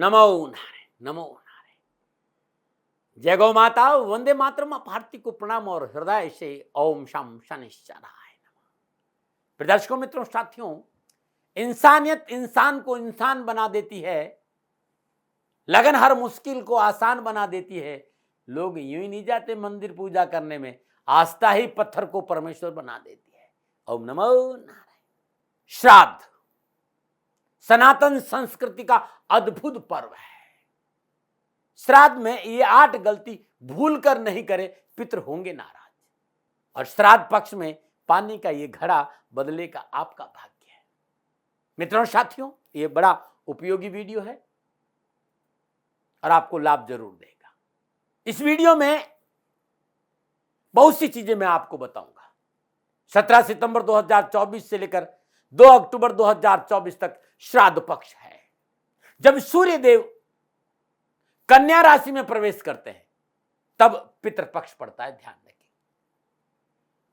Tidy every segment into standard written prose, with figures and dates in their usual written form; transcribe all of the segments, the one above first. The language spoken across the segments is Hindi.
नमो नारायण, नमो नारायण। जय गौ माता, वंदे मातरम। भारती को प्रणाम और हृदय से ओम शम शनिश्चराय नमः। दर्शकों, मित्रों, साथियों, इंसानियत इंसान को इंसान बना देती है, लगन हर मुश्किल को आसान बना देती है। लोग यूं ही नहीं जाते मंदिर पूजा करने में, आस्था ही पत्थर को परमेश्वर बना देती है। ओम नमो नारायण। श्राद्ध सनातन संस्कृति का अद्भुत पर्व है। श्राद्ध में ये 8 गलती भूल कर नहीं करे, पितृ होंगे नाराज। और श्राद्ध पक्ष में पानी का ये घड़ा बदले का आपका भाग्य है। मित्रों, साथियों, ये बड़ा उपयोगी वीडियो है और आपको लाभ जरूर देगा। इस वीडियो में बहुत सी चीजें मैं आपको बताऊंगा। 17 सितंबर 2024 से लेकर 2 अक्टूबर 2024 तक श्राद्ध पक्ष है, जब सूर्य देव कन्या राशि में प्रवेश करते हैं तब पितृपक्ष पड़ता है। ध्यान रखिए,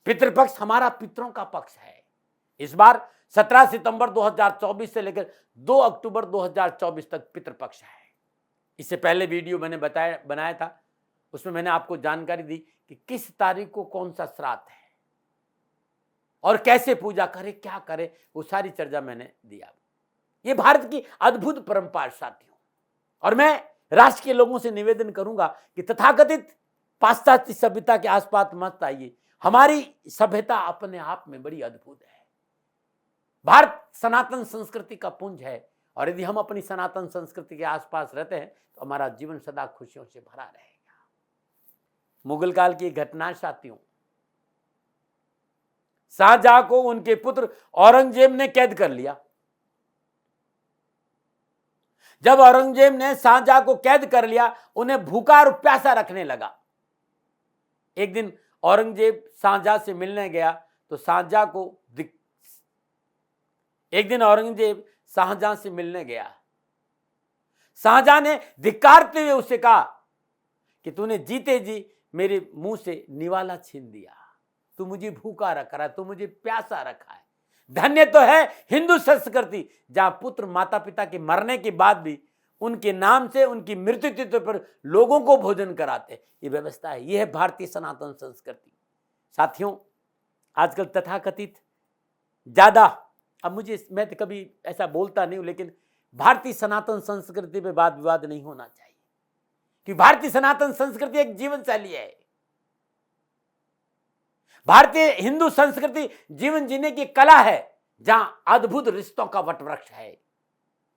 पितृपक्ष हमारा पितरों का पक्ष है। इस बार 17 सितंबर 2024 से लेकर 2 अक्टूबर 2024 तक पितृपक्ष है। इससे पहले वीडियो मैंने बनाया था, उसमें मैंने आपको जानकारी दी कि किस तारीख को कौन सा श्राद्ध है और कैसे पूजा करे, क्या करे, वो सारी चर्चा मैंने दिया। ये भारत की अद्भुत परंपरा साथियों, और मैं राष्ट्र के लोगों से निवेदन करूंगा कि तथाकथित पाश्चात्य सभ्यता के आसपास मत आइए। हमारी सभ्यता अपने आप में बड़ी अद्भुत है। भारत सनातन संस्कृति का पुंज है, और यदि हम अपनी सनातन संस्कृति के आसपास रहते हैं तो हमारा जीवन सदा खुशियों से भरा रहेगा। मुगल काल की घटना साथियों, शाहजहां को उनके पुत्र औरंगजेब ने कैद कर लिया। जब औरंगजेब ने शाहजहां को कैद कर लिया, उन्हें भूखा और प्यासा रखने लगा। एक दिन औरंगजेब शाहजहां से मिलने गया तो शाहजहां से मिलने गया। शाहजहां ने धिक्कारते हुए उससे कहा कि तूने जीते जी मेरे मुंह से निवाला छीन दिया, तू मुझे भूखा रख रहा है, तू मुझे प्यासा रखा है। धन्य तो है हिंदू संस्कृति, जहां पुत्र माता पिता के मरने के बाद भी उनके नाम से, उनकी मृत्यु तिथि पर लोगों को भोजन कराते। ये व्यवस्था है, ये है भारतीय सनातन संस्कृति। साथियों, आजकल तथाकथित ज्यादा, अब मैं तो कभी ऐसा बोलता नहीं हूं, लेकिन भारतीय सनातन संस्कृति पे वाद विवाद नहीं होना चाहिए, कि भारतीय सनातन संस्कृति एक जीवन शैली है। भारतीय हिंदू संस्कृति जीवन जीने की कला है, जहां अद्भुत रिश्तों का वटवृक्ष है।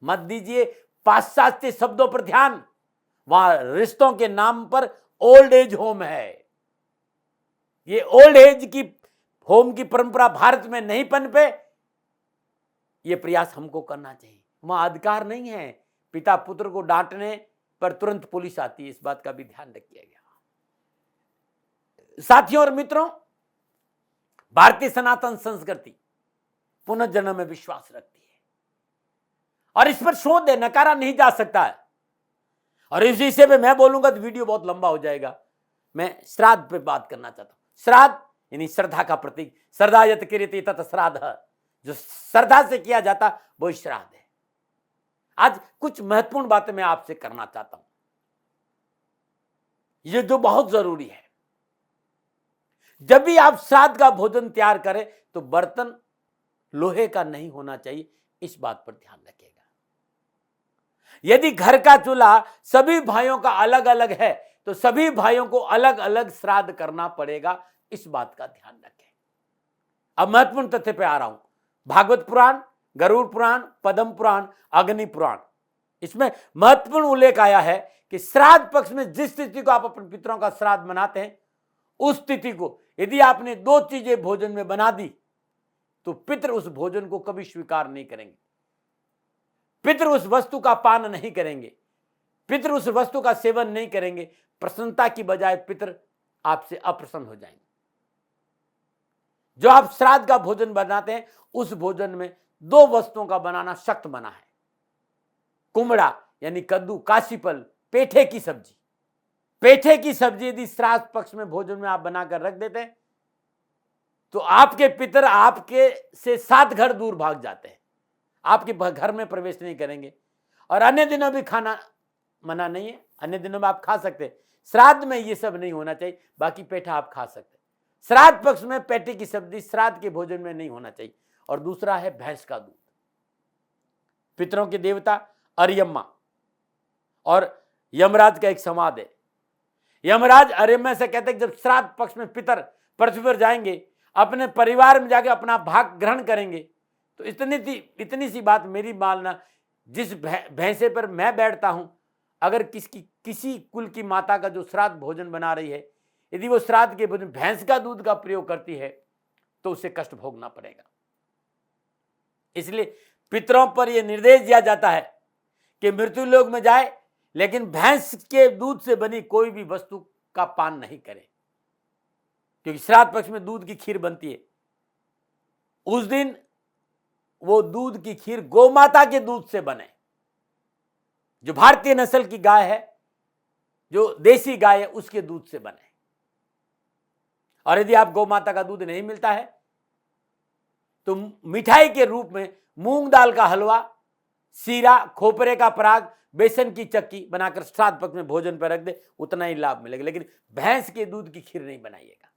मत दीजिए पाश्चात्य शब्दों पर ध्यान, वहां रिश्तों के नाम पर ओल्ड एज होम है। ये ओल्ड एज की होम की परंपरा भारत में नहीं पनपे, ये प्रयास हमको करना चाहिए। वहां अधिकार नहीं है पिता पुत्र को डांटने पर तुरंत पुलिस आती है, इस बात का भी ध्यान रखिएगा। साथियों और मित्रों, भारतीय सनातन संस्कृति पुनर्जन्म में विश्वास रखती है, और इस पर शोध है, नकारा नहीं जा सकता है। और इस विषय पे मैं बोलूंगा तो वीडियो बहुत लंबा हो जाएगा। मैं श्राद्ध पे बात करना चाहता हूं। श्राद्ध यानी श्रद्धा का प्रतीक। श्रद्धा यत् क्रियते तत् श्राद्ध, जो श्रद्धा से किया जाता वो श्राद्ध है। आज कुछ महत्वपूर्ण बातें मैं आपसे करना चाहता हूं, ये जो बहुत जरूरी है। जब भी आप श्राद्ध का भोजन तैयार करें तो बर्तन लोहे का नहीं होना चाहिए, इस बात पर ध्यान रखिएगा। यदि घर का चूल्हा सभी भाइयों का अलग अलग है तो सभी भाइयों को अलग अलग श्राद्ध करना पड़ेगा, इस बात का ध्यान रखें। अब महत्वपूर्ण तथ्य पे आ रहा हूं। भागवत पुराण, गरुड़ पुराण, पद्म पुराण, अग्नि पुराण, इसमें महत्वपूर्ण उल्लेख आया है कि श्राद्ध पक्ष में जिस तिथि को आप अपने पितरों का श्राद्ध मनाते हैं, उस तिथि को यदि आपने 2 चीजें भोजन में बना दी तो पितृ उस भोजन को कभी स्वीकार नहीं करेंगे। पितृ उस वस्तु का पान नहीं करेंगे, पितृ उस वस्तु का सेवन नहीं करेंगे। प्रसन्नता की बजाय पितृ आपसे अप्रसन्न हो जाएंगे। जो आप श्राद्ध का भोजन बनाते हैं, उस भोजन में 2 वस्तुओं का बनाना सख्त मना है। कुमड़ा यानी कद्दू, काशीफल, पेठे की सब्जी। पेठे की सब्जी यदि श्राद्ध पक्ष में भोजन में आप बनाकर रख देते हैं तो आपके पितर आपके से 7 घर दूर भाग जाते हैं, आपके घर में प्रवेश नहीं करेंगे। और अन्य दिनों भी खाना मना नहीं है, अन्य दिनों में आप खा सकते हैं। श्राद्ध में ये सब नहीं होना चाहिए, बाकी पेठा आप खा सकते हैं। श्राद्ध पक्ष में पेठे की सब्जी श्राद्ध के भोजन में नहीं होना चाहिए। और दूसरा है भैंस का दूध। पितरों के देवता अरियम्मा और यमराज का एक संवाद है। यमराज अरियम्मा से कहते हैं जब श्राद्ध पक्ष में पितर पृथ्वी पर जाएंगे, अपने परिवार में जाके अपना भाग ग्रहण करेंगे, तो इतनी सी बात मेरी मानना, जिस भैंसे पर मैं बैठता हूं, अगर किसी कुल की माता का जो श्राद्ध भोजन बना रही है, यदि वो श्राद्ध के भोजन भैंस का दूध का प्रयोग करती है तो उसे कष्ट भोगना पड़ेगा। इसलिए पितरों पर यह निर्देश दिया जाता है कि मृत्यु लोक में जाए लेकिन भैंस के दूध से बनी कोई भी वस्तु का पान नहीं करे, क्योंकि श्राद्ध पक्ष में दूध की खीर बनती है। उस दिन वो दूध की खीर गोमाता के दूध से बने, जो भारतीय नस्ल की गाय है, जो देसी गाय है, उसके दूध से बने। और यदि आप गोमाता का दूध नहीं मिलता है तो मिठाई के रूप में मूंग दाल का हलवा, सीरा, खोपरे का पराग, बेसन की चक्की बनाकर श्राद्ध पक्ष में भोजन पर रख दे, उतना ही लाभ मिलेगा, लेकिन भैंस के दूध की खीर नहीं बनाइएगा।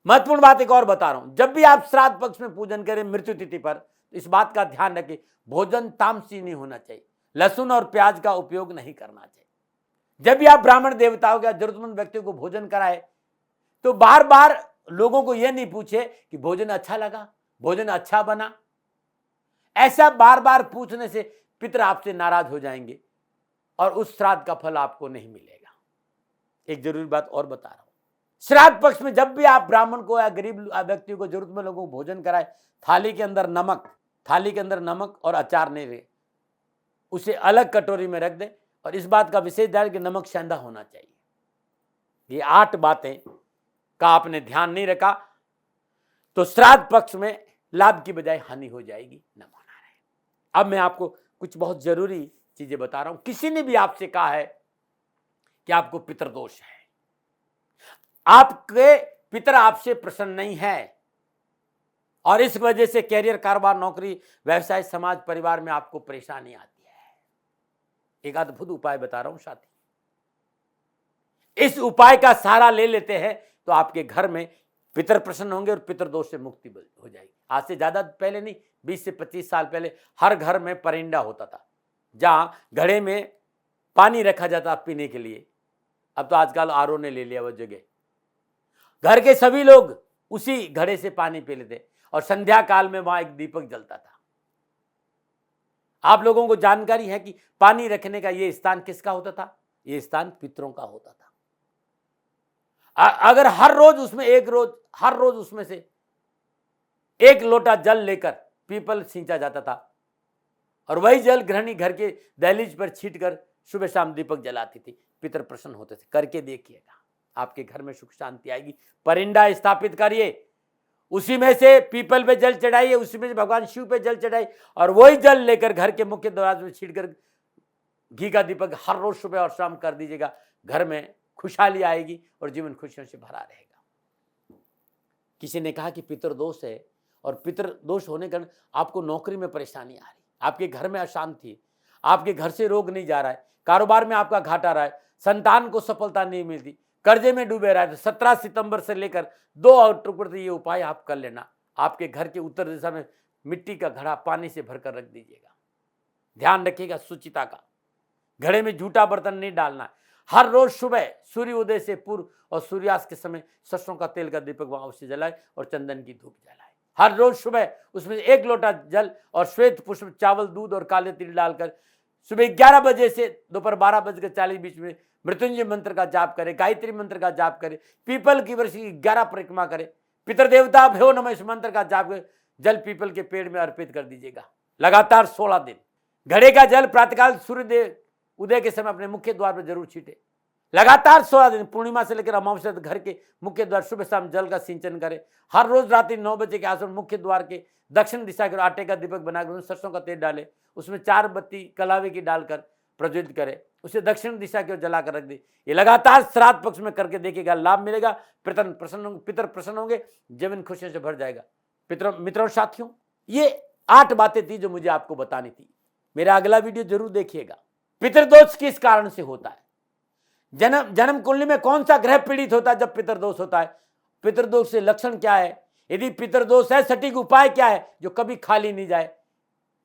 महत्वपूर्ण बात एक और बता रहा हूं, जब भी आप श्राद्ध पक्ष में पूजन करें मृत्यु तिथि पर, तो इस बात का ध्यान रखें, भोजन तामसी नहीं होना चाहिए, लहसुन और प्याज का उपयोग नहीं करना चाहिए। जब भी आप ब्राह्मण देवताओं या जरूरतमंद व्यक्तियों को भोजन कराए, तो बार बार लोगों को यह नहीं पूछे कि भोजन अच्छा लगा, भोजन अच्छा बना। ऐसा बार बार पूछने से पितर आपसे नाराज हो जाएंगे और उस श्राद्ध का फल आपको नहीं मिलेगा। एक जरूरी बात और बता रहा हूं, श्राद्ध पक्ष में जब भी आप ब्राह्मण को या गरीब व्यक्तियों को, जरूरतमंद लोगों को भोजन कराए, थाली के अंदर नमक और अचार नहीं रहे, उसे अलग कटोरी में रख दे। और इस बात का विशेष ध्यान कि नमक सेंधा होना चाहिए। ये 8 बातें का आपने ध्यान नहीं रखा तो श्राद्ध पक्ष में लाभ की बजाय हानि हो जाएगी। नमो नारायण। अब मैं आपको कुछ बहुत जरूरी चीजें बता रहा हूं। किसी ने भी आपसे कहा है कि आपको पितृदोष है, आपके पितर आपसे प्रसन्न नहीं है, और इस वजह से कैरियर, कारोबार, नौकरी, व्यवसाय, समाज, परिवार में आपको परेशानी आती है। एक अद्भुत उपाय बता रहा हूं साथी, इस उपाय का सहारा ले लेते हैं तो आपके घर में पितर प्रसन्न होंगे और पितृदोष से मुक्ति हो जाएगी। आज से ज्यादा पहले नहीं, 20 से 25 साल पहले हर घर में परिंदा होता था, जहां घड़े में पानी रखा जाता पीने के लिए। अब तो आजकल आरओ ने ले लिया वो जगह। घर के सभी लोग उसी घड़े से पानी पी लेते और संध्या काल में वहां एक दीपक जलता था। आप लोगों को जानकारी है कि पानी रखने का ये स्थान किसका होता था? ये स्थान पितरों का होता था। अगर हर रोज उसमें से 1 लोटा जल लेकर पीपल सींचा जाता था और वही जल गृहिणी घर के दहलीज पर छींटकर सुबह शाम दीपक जलाती थी, पितर प्रसन्न होते थे। करके देखिएगा, आपके घर में सुख शांति आएगी। परिंदा स्थापित करिए, उसी में से पीपल पे जल चढ़ाइए, उसी में से भगवान शिव पे जल चढ़ाइए और वही जल लेकर घर के मुख्य दरवाजे में छींटकर घी का दीपक हर रोज सुबह और शाम कर दीजिएगा। घर में खुशहाली आएगी और जीवन खुशियों से भरा रहेगा। किसी ने कहा कि पितृदोष है और पितृदोष होने के कारण आपको नौकरी में परेशानी आ रही, आपके घर में अशांति, आपके घर से रोग नहीं जा रहा है, कारोबार में आपका घाटा रहा है, संतान को सफलता नहीं मिलती, कर्जे में डूबे रहा है, तो 17 सितंबर से लेकर 2 अक्टूबर तक ये उपाय आप कर लेना। आपके घर के उत्तर दिशा में मिट्टी का घड़ा पानी से भरकर रख दीजिएगा। ध्यान रखिएगा शुचिता का, घड़े में झूठा बर्तन नहीं डालना। हर रोज सुबह सूर्य उदय से पूर्व और सूर्यास्त के समय सरसों का तेल का दीपक वहां अवश्य जलाए और चंदन की धूप जलाए। हर रोज सुबह उसमें 1 लोटा जल और श्वेत पुष्प, चावल, दूध और काले तिल डालकर सुबह 11 बजे से दोपहर 12:40 बीच में मृत्युंजय मंत्र का जाप करे, गायत्री मंत्र का जाप करे, पीपल की वृक्ष की 11 परिक्रमा करे, पितृदेवता भ्यो नमः इस मंत्र का जाप करे, जल पीपल के पेड़ में अर्पित कर दीजिएगा। लगातार 16 दिन घड़े का जल प्रातःकाल सूर्य उदय के समय अपने मुख्य द्वार पर जरूर छींटे। लगातार 16 दिन, पूर्णिमा से लेकर अमावस्या तक घर के मुख्य द्वार सुबह शाम जल का सिंचन करे। हर रोज रात्रि 9 बजे के आसपास मुख्य द्वार के दक्षिण दिशा के आटे का दीपक बनाकर सरसों का तेल डाले, उसमें 4 बत्ती कलावे की डालकर प्रज्वलित करे, उसे दक्षिण दिशा की ओर जलाकर रख दे। ये लगातार श्राद्ध पक्ष में करके देखिएगा, लाभ मिलेगा, पितर प्रसन्न होंगे, जीवन खुशियों से भर जाएगा। मित्रों साथियों, ये 8 बातें थी जो मुझे आपको बतानी थी। मेरा अगला वीडियो जरूर देखिएगा। पितृदोष किस कारण से होता है, जन्म कुंडली में कौन सा ग्रह पीड़ित होता है जब पितृदोष होता है, पितृदोष से लक्षण क्या है, यदि पितृदोष है सटीक उपाय क्या है जो कभी खाली नहीं जाए।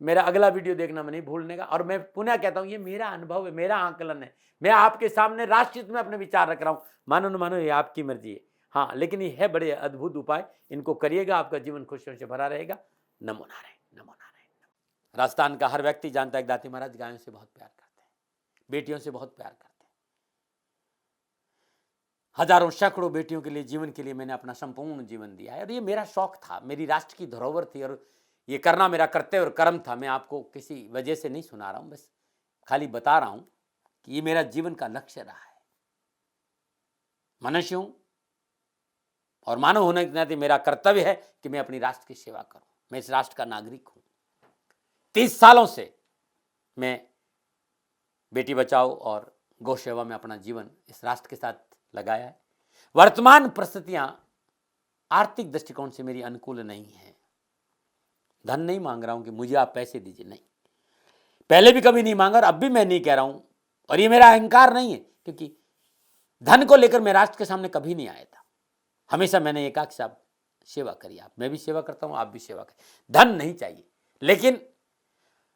मेरा अगला वीडियो देखना मैं नहीं भूलने का। और मैं पुनः कहता हूं ये मेरा अनुभव है, मेरा आकलन है, मैं आपके सामने राष्ट्रहित में अपने विचार रख रहा हूं। मानो न मानो ये आपकी मर्जी है, हाँ, लेकिन ये है बड़े अद्भुत उपाय, इनको करिएगा, आपका जीवन खुशियों से भरा रहेगा। नमो नारायण, नमो नारायण। राजस्थान का हर व्यक्ति जानता है दाती महाराज गायों से बहुत प्यार करते हैं, बेटियों से बहुत प्यार करते हैं। हजारों सैकड़ों बेटियों के लिए, जीवन के लिए मैंने अपना संपूर्ण जीवन दिया है और ये मेरा शौक था, मेरी राष्ट्र की धरोहर थी और ये करना मेरा कर्तव्य और कर्म था। मैं आपको किसी वजह से नहीं सुना रहा हूं, बस खाली बता रहा हूं कि ये मेरा जीवन का लक्ष्य रहा है। मनुष्य हूं और मानव होने के नाते मेरा कर्तव्य है कि मैं अपनी राष्ट्र की सेवा करूं। मैं इस राष्ट्र का नागरिक हूं। 30 सालों से मैं बेटी बचाओ और गौ सेवा में अपना जीवन इस राष्ट्र के साथ लगाया है। वर्तमान परिस्थितियां आर्थिक दृष्टिकोण से मेरी अनुकूल नहीं है। धन नहीं मांग रहा हूं कि मुझे आप पैसे दीजिए, नहीं, पहले भी कभी नहीं मांगा और अब भी मैं नहीं कह रहा हूं। और ये मेरा अहंकार नहीं है, क्योंकि धन को लेकर मैं राष्ट्र के सामने कभी नहीं आया था। हमेशा मैंने एक आख साहब सेवा करी, आप, मैं भी सेवा करता हूं, आप भी सेवा करें। धन नहीं चाहिए, लेकिन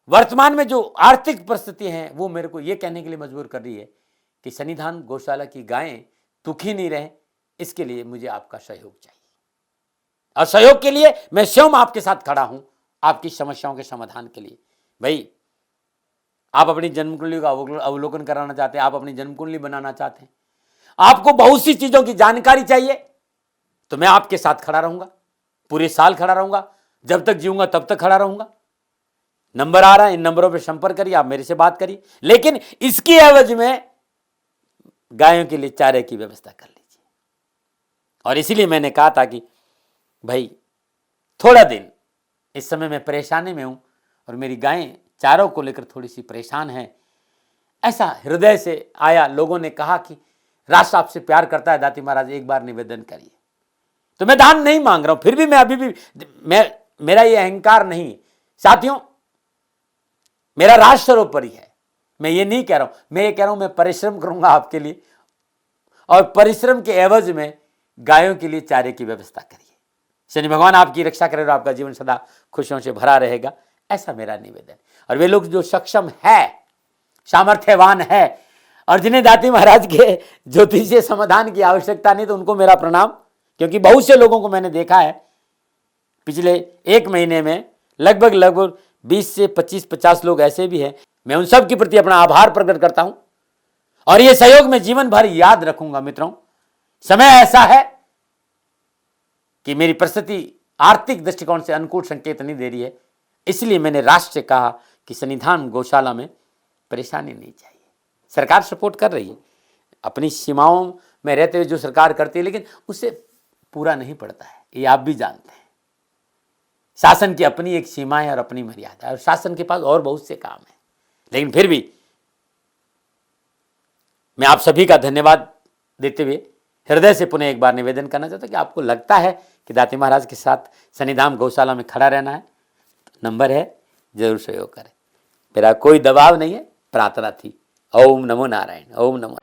वर्तमान में जो आर्थिक परिस्थिति है वो मेरे को ये कहने के लिए मजबूर कर रही है कि सन्निधान गौशाला की गायें दुखी नहीं रहे, इसके लिए मुझे आपका सहयोग चाहिए। और सहयोग के लिए मैं स्वयं आपके साथ खड़ा हूं, आपकी समस्याओं के समाधान के लिए। भाई, आप अपनी जन्म कुंडली का अवलोकन कराना चाहते हैं, आप अपनी जन्म कुंडली बनाना चाहते हैं, आपको बहुत सी चीजों की जानकारी चाहिए, तो मैं आपके साथ खड़ा रहूंगा, पूरे साल खड़ा रहूंगा, जब तक जीऊंगा तब तक खड़ा रहूंगा। नंबर आ रहा है, इन नंबरों पर संपर्क करिए, आप मेरे से बात करिए, लेकिन इसकी एवज में गायों के लिए चारे की व्यवस्था कर लीजिए। और इसीलिए मैंने कहा था कि भाई थोड़ा दिन इस समय मैं परेशानी में हूं और मेरी गायें चारों को लेकर थोड़ी सी परेशान हैं। ऐसा हृदय से आया, लोगों ने कहा कि राष्ट्र आपसे प्यार करता है दाती महाराज, एक बार निवेदन करिए। तो मैं दान नहीं मांग रहा हूं, फिर भी मैं अभी भी मेरा ये अहंकार नहीं साथियों, मेरा राष्ट्र सर्वोपरि है। मैं ये नहीं कह रहा हूं, मैं ये कह रहा हूं मैं परिश्रम करूंगा आपके लिए, और परिश्रम के एवज में गायों के लिए चारे की व्यवस्था करिए। शनि भगवान आपकी रक्षा करे और आपका जीवन सदा खुशियों से भरा रहेगा, ऐसा मेरा निवेदन। और वे लोग जो सक्षम है, सामर्थ्यवान है और जिन्हें दाती महाराज के ज्योतिषीय समाधान की आवश्यकता नहीं, तो उनको मेरा प्रणाम। क्योंकि बहुत से लोगों को मैंने देखा है पिछले 1 महीने में, लगभग 20 से 25-50 लोग ऐसे भी हैं। मैं उन सब के प्रति अपना आभार प्रकट करता हूं और ये सहयोग मैं जीवन भर याद रखूंगा। मित्रों, समय ऐसा है कि मेरी परिस्थिति आर्थिक दृष्टिकोण से अनुकूल संकेत नहीं दे रही है, इसलिए मैंने राष्ट्र से कहा कि सन्निधान गौशाला में परेशानी नहीं चाहिए। सरकार सपोर्ट कर रही है, अपनी सीमाओं में रहते हुए जो सरकार करती है, लेकिन उससे पूरा नहीं पड़ता है, ये आप भी जानते हैं। शासन की अपनी एक सीमा है और अपनी मर्यादा है, और शासन के पास और बहुत से काम है। लेकिन फिर भी मैं आप सभी का धन्यवाद देते हुए हृदय से पुनः एक बार निवेदन करना चाहता हूं कि आपको लगता है कि दाती महाराज के साथ सन्निधान गौशाला में खड़ा रहना है, तो नंबर है, जरूर सहयोग करें। मेरा कोई दबाव नहीं है, प्रार्थना थी। ओम नमो नारायण, ओम नमो।